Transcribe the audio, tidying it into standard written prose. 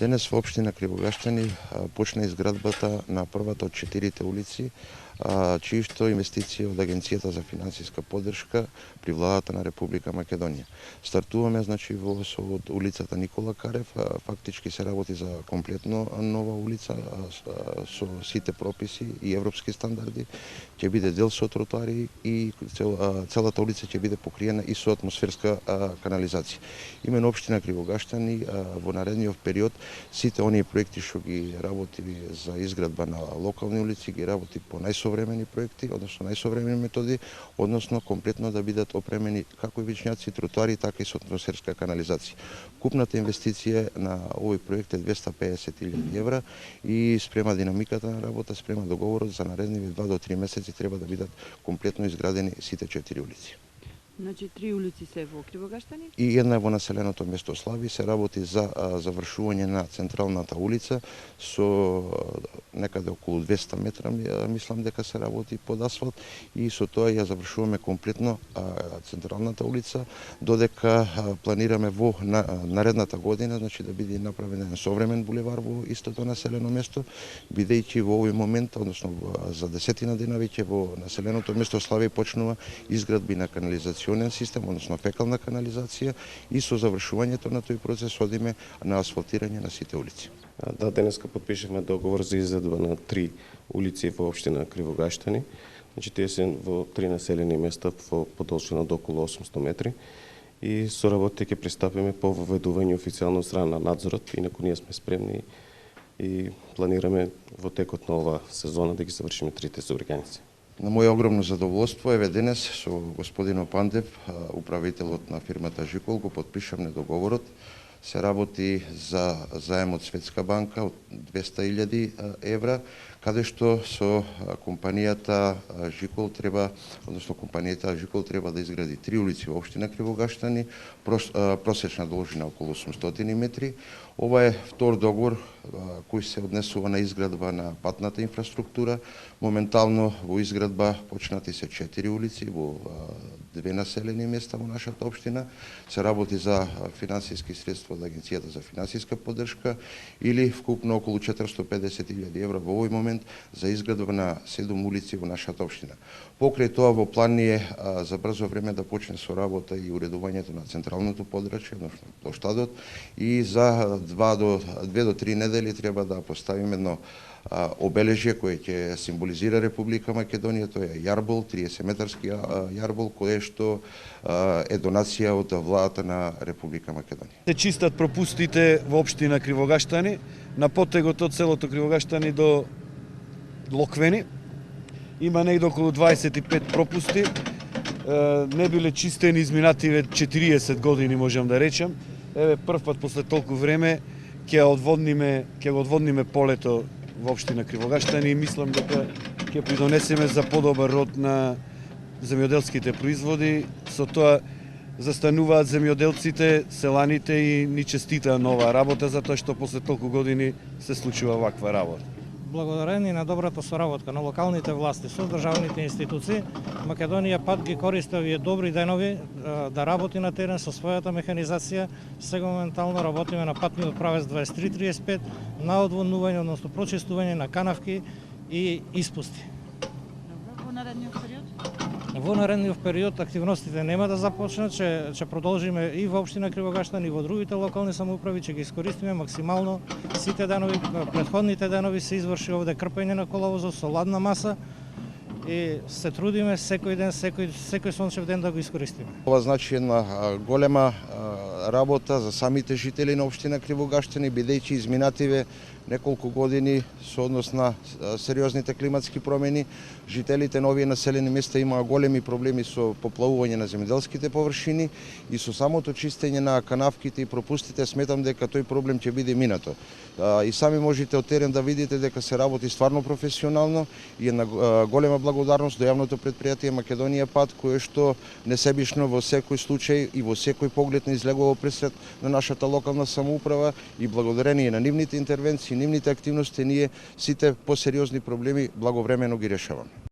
Денес во општина Кривогаштани почна изградбата на првата од 4 улици, чијшто инвестиција од Агенцијата за финансиска поддршка при владата на Република Македонија. Стартуваме со од улицата Никола Карев, фактички се работи за комплетно нова улица со сите прописи и европски стандарди. Ќе биде дел со тротоари и целата улица ќе биде покриена и со атмосферска канализација. Именно општина Кривогаштани во наредниот период сите оние проекти што ги работи за изградба на локални улици ги работи по најсовремени проекти, односно најсовремени методи, односно комплетно да бидат опремени како и вичњаци, тротоари, така и со атмосферска канализација. Купната инвестиција на овој проект е 250.000 евра и спрема динамиката на работа, спрема договорот за наредниви 2 до 3 месеци треба да бидат комплетно изградени сите 4 улици. Значи 3 улици се во Кривогаштани? И една во населеното место Слави се работи за завршување на централната улица со некаде околу 200 метра, мислам дека се работи под асфалт и со тоа ја завршуваме комплетно централната улица, додека планираме во наредната година, значи да биде направен еден современ булевар во истото населено место, бидејќи во овој момент, односно за 10 дена веќе во населеното место Слави почнува изградби на канализација систем, односно фекална канализација и со завршувањето на тој процес одиме на асфалтирање на сите улици. Да, денеска подпишавме договор за изградба на 3 улици во општина Кривогаштани. Значи тие се во 3 населени места во подолжина до околу 800 метри и со работите ќе пристапиме по воведување официјално од страна на надзорот, инаку ние сме спремни и планираме во текот на ова сезона да ги завршиме 3 сообраќајници. На моје огромно задоволство, еве денес со господин Пандев, управителот на фирмата Жикол, го подпишавме договорот. Се работи за заем од Светска банка од 200.000 евра, каде што со компанијата Жикол треба, односно компанијата Жикол треба да изгради 3 улици во општина Кривогаштани, просечна должина околу 800 метри. Ова е втор договор кој се однесува на изградба на патната инфраструктура. Моментално во изградба почнати се 4 улици во 2 населени места во нашата општина. Се работи за финансиски средства од Агенцијата за финансиска поддршка или вкупно околу 450.000 евра во овој момент за изградба на 7 улици во нашата општина. Покрај тоа во план ни е за брзо време да почне со работа и уредувањето на централното подрачје, односно плоштадот, и за 2 до 3 недели треба да поставиме едно обележје кое ќе символизира Република Македонија, тоа е јарбол, 30-метарски јарбол, кое што е донација од владата на Република Македонија. Се чистат пропустите во општина Кривогаштани, на потегот од селото Кривогаштани до Локвени. Има негде околу 25 пропусти. Не биле чистени изминативе 40 години, можам да речам. Еве прв пат после толку време ќе го одводниме полето во општина Кривогаштани и мислам дека ќе придонесеме за подобар род на земјоделските производи. Со тоа застануваат земјоделците, селаните и ни честитаа нова работа затоа што после толку години се случува ваква работа. Благодарение на добрата соработка на локалните власти со државните институции, Македонија пат ги користи овие добри денови да работи на терен со својата механизација. Сега моментално работиме на патниот правец 2335 на одводнување, односно прочистување на канавки и испусти. Во наредниот период? Во наредниот период активностите нема да започнат, ќе продолжиме и во општина Кривогаштани и во другите локални самоуправи, ќе ги искористиме максимално сите денови. Претходните денови се изврши овде крпење на коловозот со ладна маса и се трудиме секој ден, секој сончев ден да го искористиме. Ова значи една голема работа за самите жители на општина Кривогаштани, бидејќи изминативе неколку години со однос на сериозните климатски промени, жителите на овие населени места имаа големи проблеми со поплавување на земјоделските површини и со самото чистење на канавките и пропустите сметам дека тој проблем ќе биде минато. И сами можете од терен да видите дека се работи стварно професионално и една голема благодарност до јавното претпријатие Македонија Пат, кое што несебишно во секој случај и во секој поглед не излегува пресред на нашата локална самоуправа и благодарение на нивните интервенции, нивните активности, ние сите посериозни проблеми благовремено ги решаваме.